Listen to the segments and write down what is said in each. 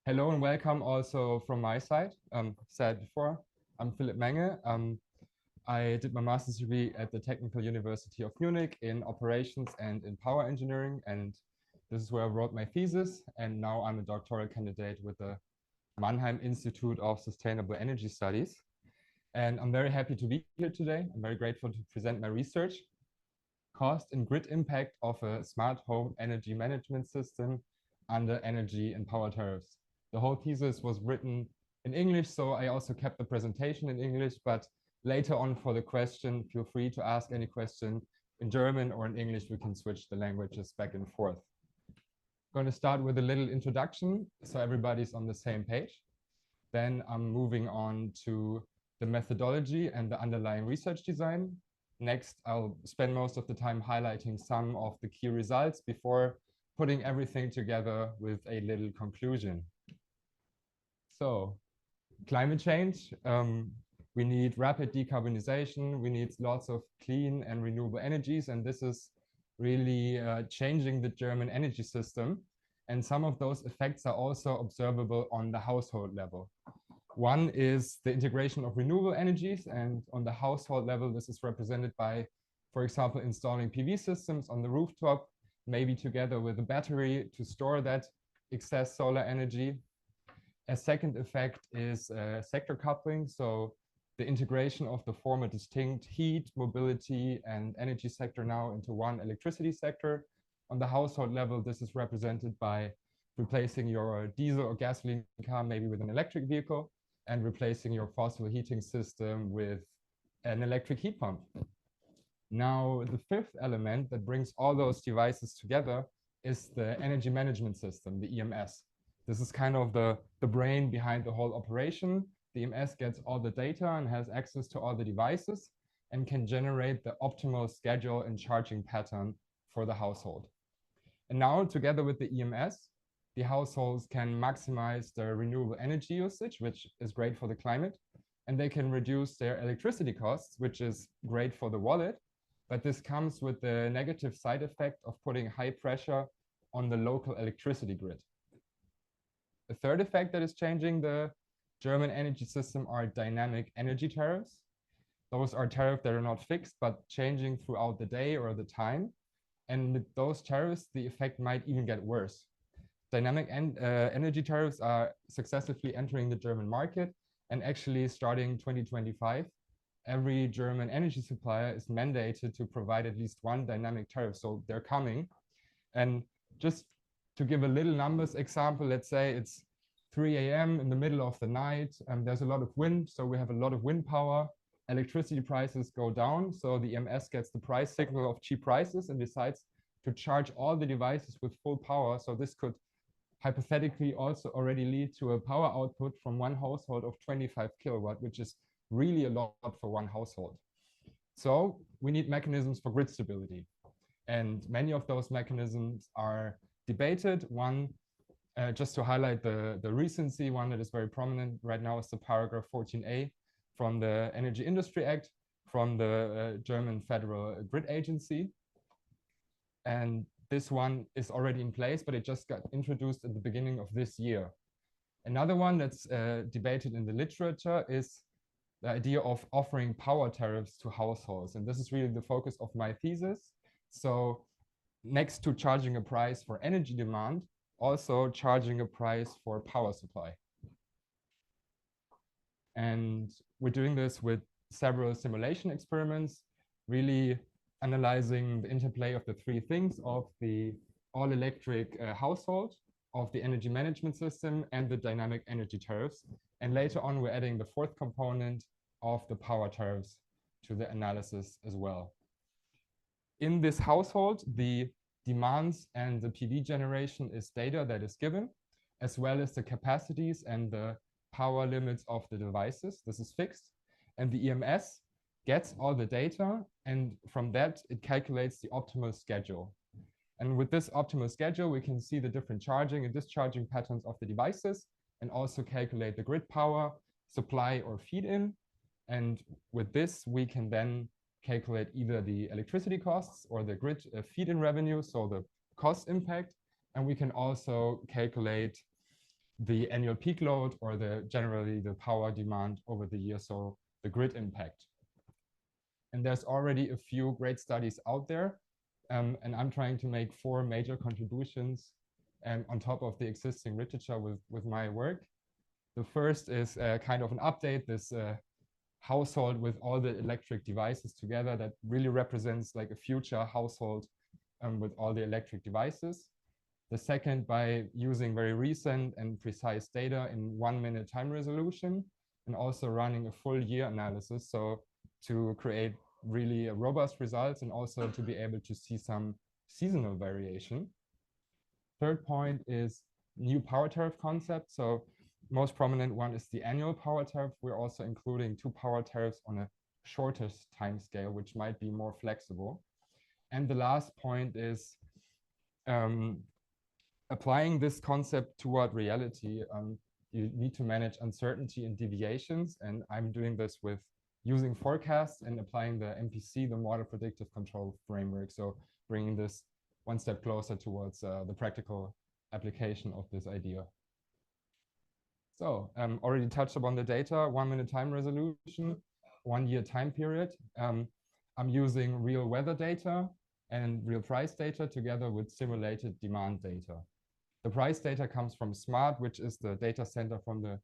Hello and welcome also from my side. Said before, I'm Philipp Menge. I did my master's degree at the Technical University of Munich in operations and in power engineering, and this is where I wrote my thesis. And now I'm a doctoral candidate with the Mannheim Institute of Sustainable Energy Studies. And I'm very happy to be here today. I'm very grateful to present my research, Cost and Grid Impact of a Smart Home Energy Management System under Energy and Power Tariffs. The whole thesis was written in English, so I also kept the presentation in English, but later on for the question, feel free to ask any question in German or in English. We can switch the languages back and forth. I'm going to start with a little introduction so everybody's on the same page. Then I'm moving on to the methodology and the underlying research design. Next, I'll spend most of the time highlighting some of the key results before putting everything together with a little conclusion. So, climate change, we need rapid decarbonization, we need lots of clean and renewable energies, and this is really changing the German energy system. And some of those effects are also observable on the household level. One is the integration of renewable energies, and on the household level, this is represented by, for example, installing PV systems on the rooftop, maybe together with a battery to store that excess solar energy. A second effect is sector coupling, so the integration of the former distinct heat, mobility, and energy sector now into one electricity sector. On the household level, this is represented by replacing your diesel or gasoline car maybe with an electric vehicle, and replacing your fossil heating system with an electric heat pump. Now, the fifth element that brings all those devices together is the energy management system, the EMS. This is kind of the brain behind the whole operation. The EMS gets all the data and has access to all the devices and can generate the optimal schedule and charging pattern for the household. And now, together with the EMS, the households can maximize their renewable energy usage, which is great for the climate, and they can reduce their electricity costs, which is great for the wallet. But this comes with the negative side effect of putting high pressure on the local electricity grid. The third effect that is changing the German energy system are dynamic energy tariffs. Those are tariffs that are not fixed, but changing throughout the day or the time. And with those tariffs, the effect might even get worse. Dynamic energy tariffs are successively entering the German market, and actually starting 2025, every German energy supplier is mandated to provide at least one dynamic tariff. So they're coming. And just to give a little numbers example, let's say it's 3 a.m. in the middle of the night, and there's a lot of wind, so we have a lot of wind power. Electricity prices go down, so the EMS gets the price signal of cheap prices and decides to charge all the devices with full power. So this could hypothetically also already lead to a power output from one household of 25 kilowatt, which is really a lot for one household. So we need mechanisms for grid stability. And many of those mechanisms are debated. One, just to highlight the recency, one that is very prominent right now is the paragraph 14a from the Energy Industry Act from the German Federal Grid Agency. And this one is already in place, but it just got introduced at the beginning of this year. Another one that's debated in the literature is the idea of offering power tariffs to households. And this is really the focus of my thesis. So next to charging a price for energy demand, also charging a price for power supply. And we're doing this with several simulation experiments, really analyzing the interplay of the three things of the all-electric household, of the energy management system, and the dynamic energy tariffs. And later on, we're adding the fourth component of the power tariffs to the analysis as well. In this household, the demands and the PV generation is data that is given, as well as the capacities and the power limits of the devices. This is fixed. And the EMS gets all the data, and from that, it calculates the optimal schedule. And with this optimal schedule, we can see the different charging and discharging patterns of the devices, and also calculate the grid power, supply or feed in. And with this, we can then calculate either the electricity costs or the grid feed-in revenue, so the cost impact. And we can also calculate the annual peak load or generally the power demand over the year, so the grid impact. And there's already a few great studies out there, and I'm trying to make 4 major contributions on top of the existing literature with my work. The first is kind of an update, this household with all the electric devices together that really represents like a future household with all the electric devices. The second, by using very recent and precise data in 1-minute time resolution, and also running a full year analysis. So to create really robust results and also to be able to see some seasonal variation. Third point is new power tariff concept. So most prominent one is the annual power tariff. We're also including 2 power tariffs on a shortest time scale, which might be more flexible. And the last point is applying this concept toward reality. You need to manage uncertainty and deviations. And I'm doing this with using forecasts and applying the MPC, the Model Predictive Control Framework. So bringing this one step closer towards the practical application of this idea. So already touched upon the data, 1-minute time resolution, 1-year time period. I'm using real weather data and real price data together with simulated demand data. The price data comes from SMART, which is the data center from the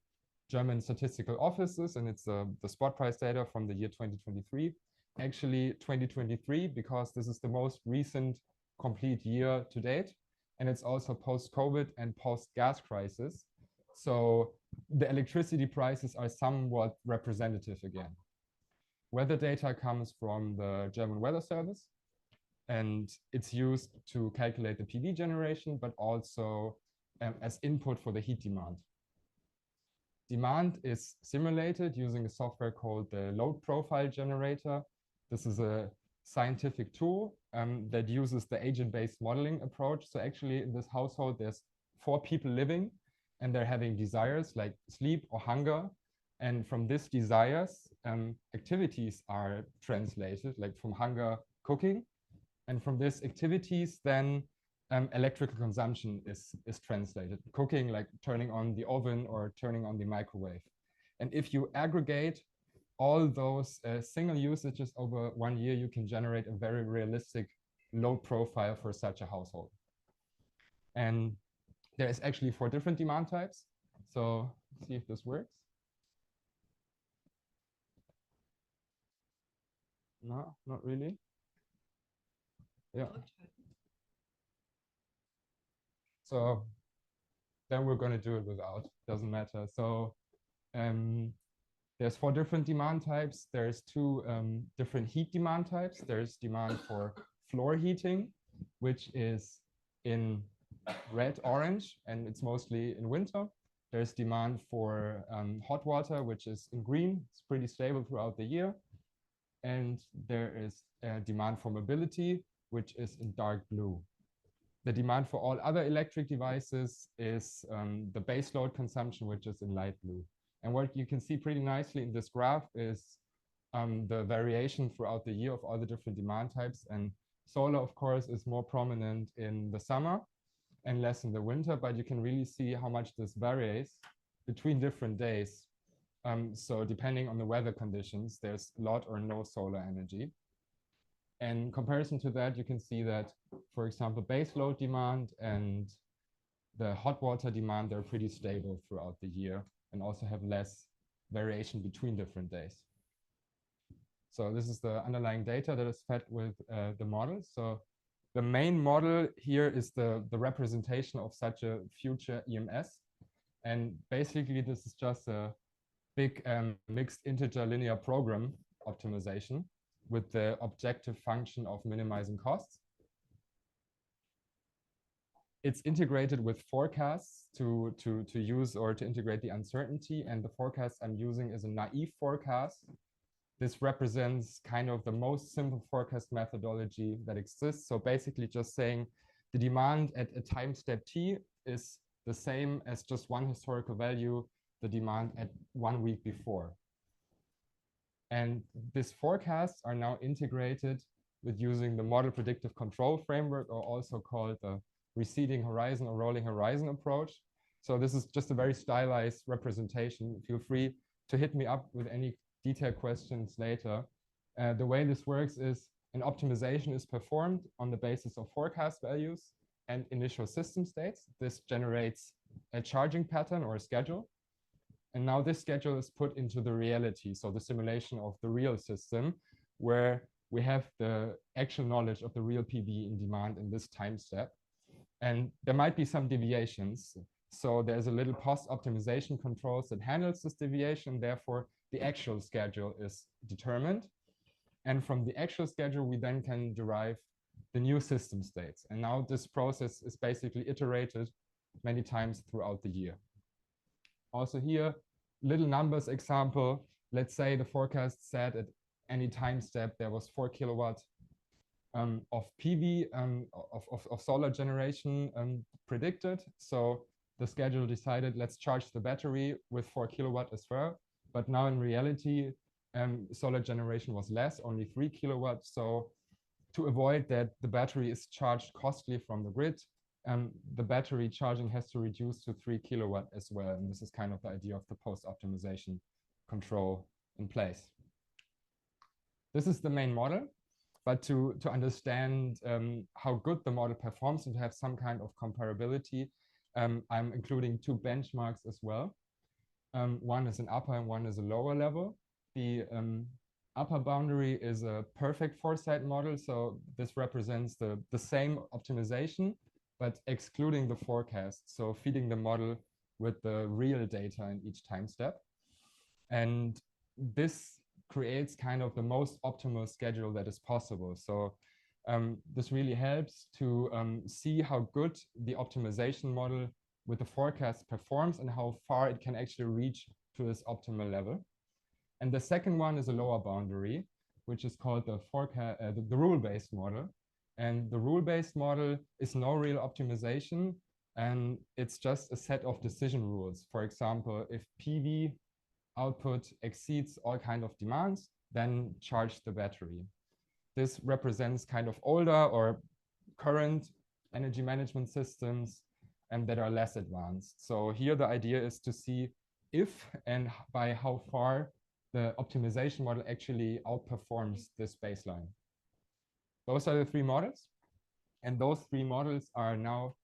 German statistical offices, and it's the spot price data from the year 2023. Actually 2023, because this is the most recent complete year to date, and it's also post-COVID and post-gas crisis. So the electricity prices are somewhat representative again. Weather data comes from the German Weather Service, and it's used to calculate the PV generation, but also as input for the heat demand. Demand is simulated using a software called the load profile generator. This is a scientific tool that uses the agent-based modeling approach. So actually in this household, there's 4 people living, and they're having desires like sleep or hunger. And from these desires, activities are translated, like from hunger, cooking. And from these activities, then electrical consumption is translated. Cooking, like turning on the oven or turning on the microwave. And if you aggregate all those single usages over 1 year, you can generate a very realistic load profile for such a household. And there is actually 4 different demand types. So let's see if this works. No, not really. Yeah. So then we're going to do it without, doesn't matter. So there's 4 different demand types. There's 2 different heat demand types. There's demand for floor heating, which is in red, orange, and it's mostly in winter. There's demand for hot water, which is in green. It's pretty stable throughout the year. And there is demand for mobility, which is in dark blue. The demand for all other electric devices is the base load consumption, which is in light blue. And what you can see pretty nicely in this graph is the variation throughout the year of all the different demand types. And solar, of course, is more prominent in the summer and less in the winter, but you can really see how much this varies between different days. So depending on the weather conditions, there's a lot or no solar energy. And in comparison to that, you can see that, for example, base load demand and the hot water demand, they're pretty stable throughout the year and also have less variation between different days. So this is the underlying data that is fed with the model. So the main model here is the representation of such a future EMS. And basically, this is just a big mixed integer linear program optimization with the objective function of minimizing costs. It's integrated with forecasts to use or to integrate the uncertainty. And the forecast I'm using is a naive forecast. This represents kind of the most simple forecast methodology that exists. So basically just saying the demand at a time step t is the same as just one historical value, the demand at 1 week before. And these forecasts are now integrated with using the Model Predictive Control Framework, or also called the receding horizon or rolling horizon approach. So this is just a very stylized representation. Feel free to hit me up with any detailed questions later. The way this works is an optimization is performed on the basis of forecast values and initial system states. This generates a charging pattern or a schedule. And now this schedule is put into the reality, so the simulation of the real system, where we have the actual knowledge of the real PV in demand in this time step. And there might be some deviations. So there's a little post-optimization controls that handles this deviation. Therefore, the actual schedule is determined. And from the actual schedule, we then can derive the new system states. And now this process is basically iterated many times throughout the year. Also here, little numbers example. Let's say the forecast said at any time step there was 4 kilowatt of PV, of solar generation predicted. So the schedule decided, let's charge the battery with 4 kilowatt as well. But now in reality, solar generation was less, only 3 kilowatts. So to avoid that the battery is charged costly from the grid, the battery charging has to reduce to 3 kilowatt as well. And this is kind of the idea of the post-optimization control in place. This is the main model. But to understand how good the model performs and to have some kind of comparability, I'm including two benchmarks as well. One is an upper and one is a lower level. The upper boundary is a perfect foresight model. So this represents the same optimization, but excluding the forecast. So feeding the model with the real data in each time step. And this creates kind of the most optimal schedule that is possible. So this really helps to see how good the optimization model with the forecast performs and how far it can actually reach to this optimal level. And the second one is a lower boundary, which is called the rule-based model. And the rule-based model is no real optimization, and it's just a set of decision rules. For example, if PV output exceeds all kind of demands, then charge the battery. This represents kind of older or current energy management systems and that are less advanced. So here the idea is to see if and by how far the optimization model actually outperforms this baseline. Those are the three models. And those three models are now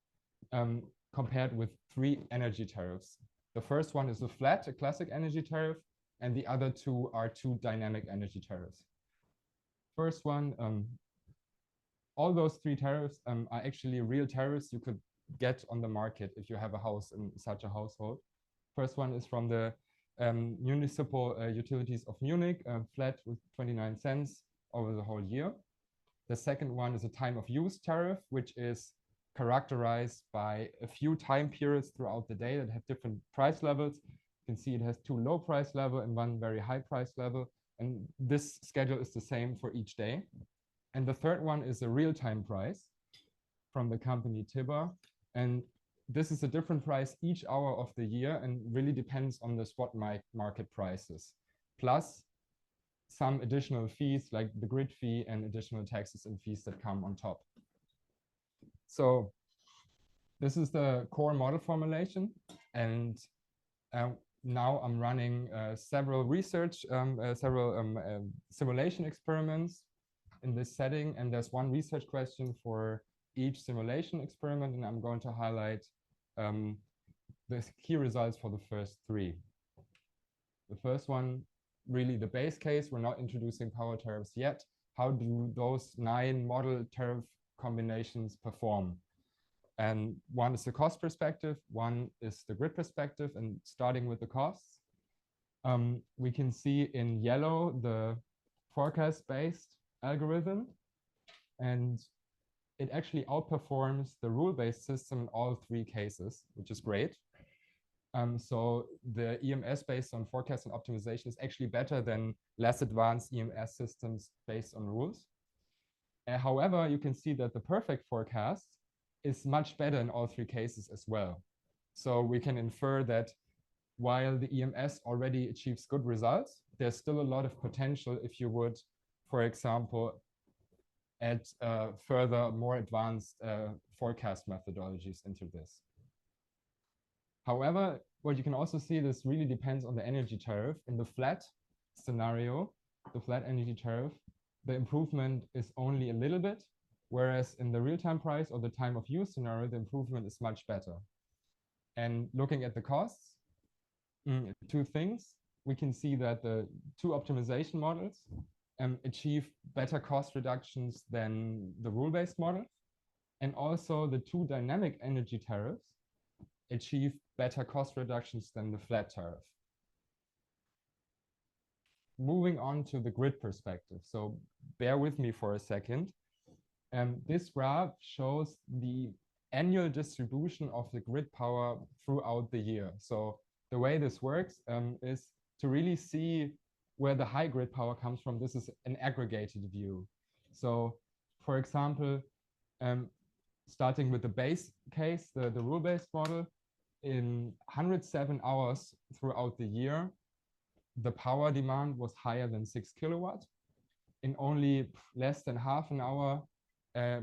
compared with 3 energy tariffs. The first one is a flat, a classic energy tariff, and the other 2 are 2 dynamic energy tariffs. First one, all those 3 tariffs are actually real tariffs you could get on the market if you have a house in such a household. First one is from the municipal utilities of Munich, flat with 29 cents over the whole year. The second one is a time of use tariff, which is characterized by a few time periods throughout the day that have different price levels. You can see it has 2 low price level and 1 very high price level. And this schedule is the same for each day. And the third one is a real-time price from the company Tibber. And this is a different price each hour of the year and really depends on the spot market prices, plus some additional fees like the grid fee and additional taxes and fees that come on top. So this is the core model formulation. And now I'm running several simulation experiments in this setting. And there's one research question for each simulation experiment. And I'm going to highlight the key results for the first 3. The first one, really the base case. We're not introducing power tariffs yet. How do those 9 model tariff combinations perform? And one is the cost perspective, one is the grid perspective. And starting with the costs, we can see in yellow the forecast-based algorithm, and it actually outperforms the rule-based system in all 3 cases, which is great. So the EMS based on forecast and optimization is actually better than less advanced EMS systems based on rules. However, you can see that the perfect forecast is much better in all 3 cases as well. So we can infer that while the EMS already achieves good results, there's still a lot of potential if you would, for example, add further, more advanced forecast methodologies into this. However, what you can also see, this really depends on the energy tariff. In the flat scenario, the flat energy tariff, the improvement is only a little bit, whereas in the real-time price or the time of use scenario, the improvement is much better. And looking at the costs, two things. We can see that the two optimization models achieve better cost reductions than the rule-based model. And also the two dynamic energy tariffs achieve better cost reductions than the flat tariff. Moving on to the grid perspective. So bear with me for a second. This graph shows the annual distribution of the grid power throughout the year. So the way this works is to really see where the high grid power comes from. This is an aggregated view. So for example, starting with the base case, the rule-based model, in 107 hours throughout the year, the power demand was higher than 6 kilowatt. In only less than half an hour,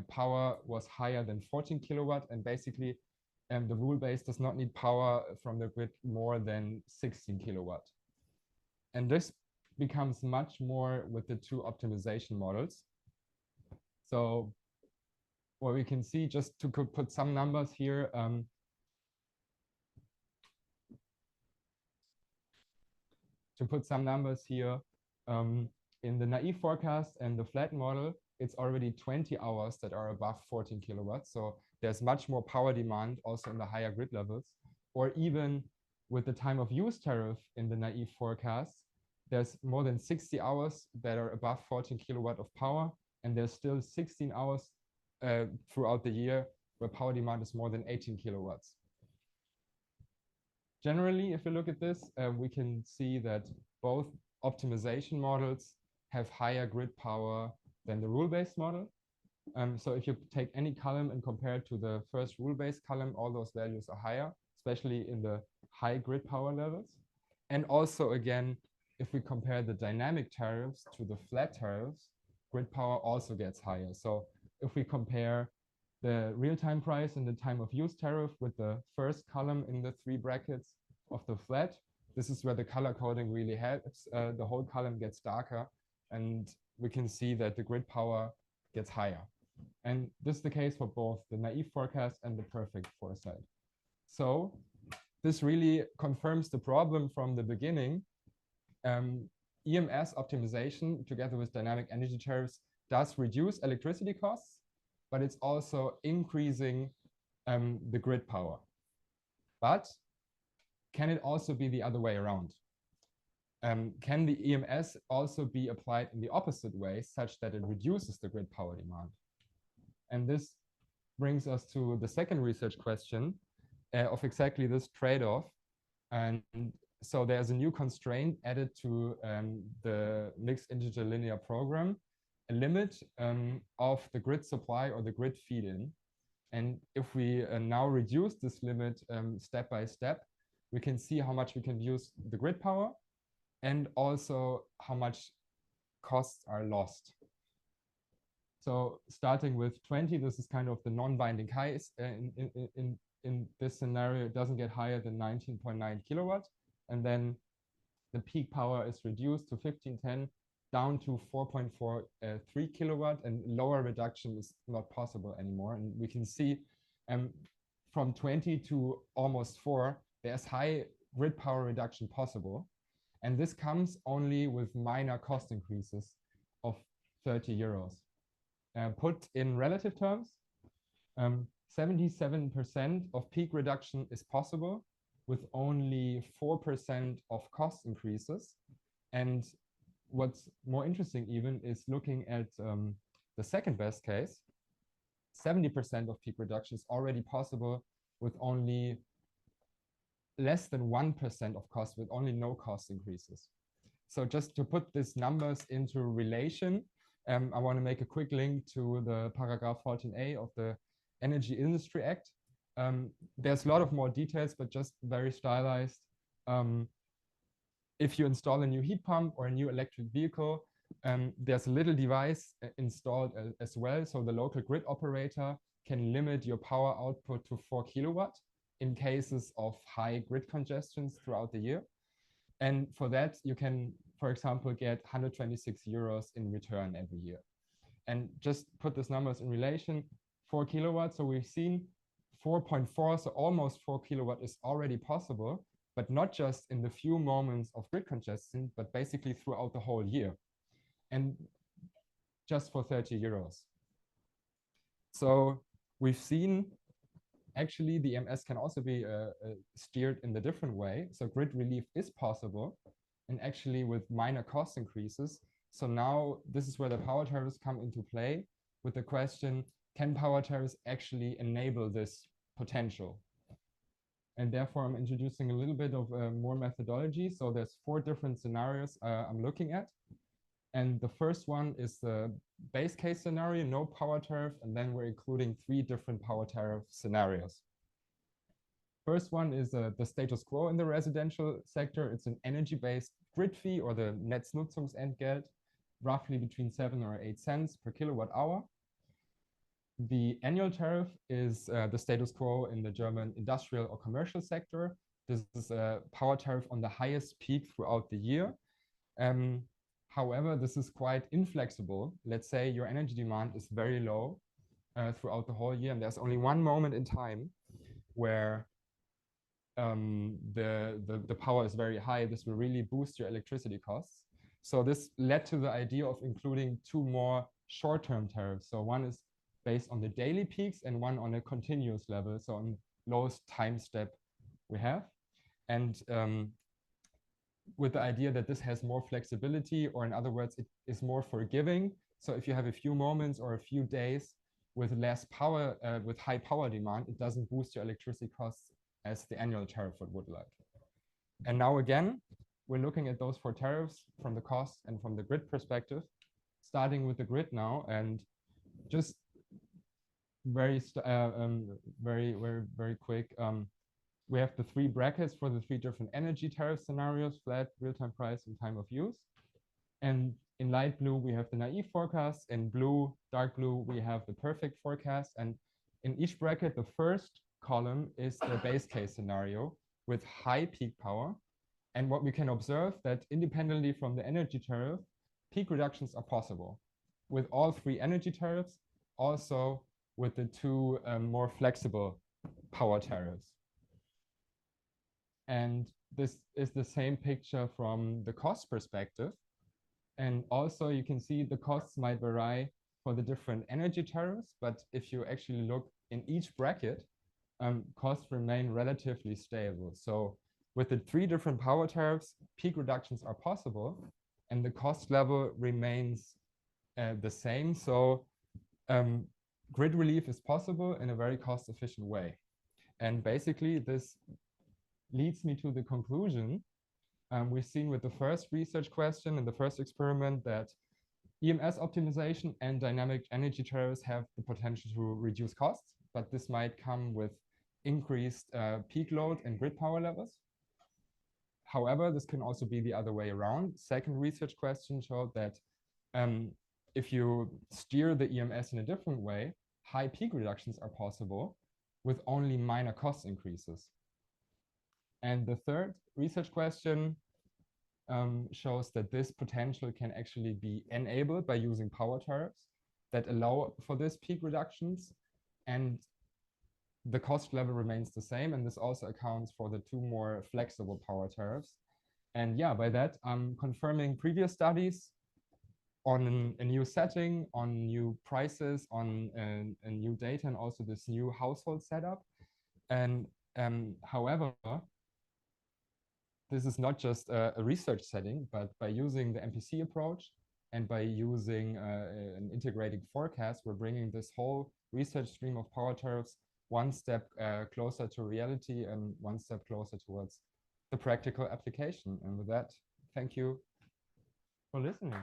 power was higher than 14 kilowatt. And basically, the rule-based does not need power from the grid more than 16 kilowatt. And this becomes much more with the two optimization models. So what we can see, just to put some numbers here, in the naive forecast and the flat model, it's already 20 hours that are above 14 kilowatts. So there's much more power demand also in the higher grid levels. Or even with the time of use tariff in the naive forecast, there's more than 60 hours that are above 14 kilowatt of power. And there's still 16 hours throughout the year where power demand is more than 18 kilowatts. Generally, if you look at this, we can see that both optimization models have higher grid power than the rule-based model. So if you take any column and compare it to the first rule-based column, all those values are higher, especially in the high grid power levels. And also, again, if we compare the dynamic tariffs to the flat tariffs, grid power also gets higher. So if we compare the real-time price and the time of use tariff with the first column in the three brackets of the flat, this is where the color coding really helps. The whole column gets darker, and we can see that the grid power gets higher. And this is the case for both the naive forecast and the perfect foresight. So this really confirms the problem from the beginning. EMS optimization together with dynamic energy tariffs does reduce electricity costs, but it's also increasing the grid power. But can it also be the other way around? Can the EMS also be applied in the opposite way, such that it reduces the grid power demand? And this brings us to the second research question of exactly this trade-off. And so there's a new constraint added to the mixed integer linear program, a limit of the grid supply or the grid feed-in. And if we now reduce this limit step by step, we can see how much we can use the grid power and also how much costs are lost. So starting with 20, this is kind of the non-binding case. In this scenario, it doesn't get higher than 19.9 kilowatt. And then the peak power is reduced to 1510 down to 4.43 kilowatt, and lower reduction is not possible anymore. And we can see from 20 to almost 4, there's high grid power reduction possible. And this comes only with minor cost increases of 30 euros. Put in relative terms, 77% of peak reduction is possible with only 4% of cost increases. And what's more interesting even is looking at the second best case. 70% of peak reduction is already possible with only less than 1% of cost, with only no cost increases. So just to put these numbers into relation, I want to make a quick link to the paragraph 14a of the Energy Industry Act. There's a lot of more details, but just very stylized. If you install a new heat pump or a new electric vehicle, there's a little device installed as well. So the local grid operator can limit your power output to 4 kilowatt. in cases of high grid congestions throughout the year. And for that, you can, for example, get 126 euros in return every year. And just put these numbers in relation, 4 kilowatts. So we've seen 4.4, so almost 4 kilowatt is already possible, but not just in the few moments of grid congestion, but basically throughout the whole year. And just for 30 euros. So we've seen actually the EMS can also be steered in the different way. So grid relief is possible, and actually with minor cost increases. So now this is where the power tariffs come into play with the question, can power tariffs actually enable this potential? And therefore I'm introducing a little bit of more methodology. So there's 4 different scenarios I'm looking at. And the first one is the base case scenario, no power tariff, and then we're including 3 different power tariff scenarios. First one is the status quo in the residential sector. It's an energy-based grid fee, or the Netznutzungsentgelt, roughly between 7 or 8 cents per kilowatt hour. The annual tariff is the status quo in the German industrial or commercial sector. This is a power tariff on the highest peak throughout the year. However, this is quite inflexible. Let's say your energy demand is very low throughout the whole year, and there's only one moment in time where the power is very high. This will really boost your electricity costs. So this led to the idea of including 2 more short-term tariffs. So one is based on the daily peaks and one on a continuous level, so on lowest time step we have. And with the idea that this has more flexibility, or in other words, it is more forgiving. So if you have a few moments or a few days with less power, with high power demand, it doesn't boost your electricity costs as the annual tariff would like. And now again, we're looking at those 4 tariffs from the cost and from the grid perspective, starting with the grid now, and just very quick. We have the 3 brackets for the 3 different energy tariff scenarios: flat, real-time price, and time of use. And in light blue, we have the naive forecast. In blue, dark blue, we have the perfect forecast. And in each bracket, the first column is the base case scenario with high peak power. And what we can observe that independently from the energy tariff, peak reductions are possible with all 3 energy tariffs, also with the 2 more flexible power tariffs. And this is the same picture from the cost perspective. And also you can see the costs might vary for the different energy tariffs, but if you actually look in each bracket, costs remain relatively stable. So with the 3 different power tariffs, peak reductions are possible, and the cost level remains the same. So grid relief is possible in a very cost-efficient way. And basically, this leads me to the conclusion. We've seen with the first research question and the first experiment that EMS optimization and dynamic energy tariffs have the potential to reduce costs, but this might come with increased peak load and grid power levels. However, this can also be the other way around. Second research question showed that if you steer the EMS in a different way, high peak reductions are possible with only minor cost increases. And the third research question shows that this potential can actually be enabled by using power tariffs that allow for this peak reductions, and the cost level remains the same. And this also accounts for the 2 more flexible power tariffs. And yeah, by that, I'm confirming previous studies on a new setting, on new prices, on a new data, and also this new household setup. And however, this is not just a research setting, but by using the MPC approach and by using an integrating forecast, we're bringing this whole research stream of power tariffs 1 step closer to reality and 1 step closer towards the practical application. And with that, thank you for listening.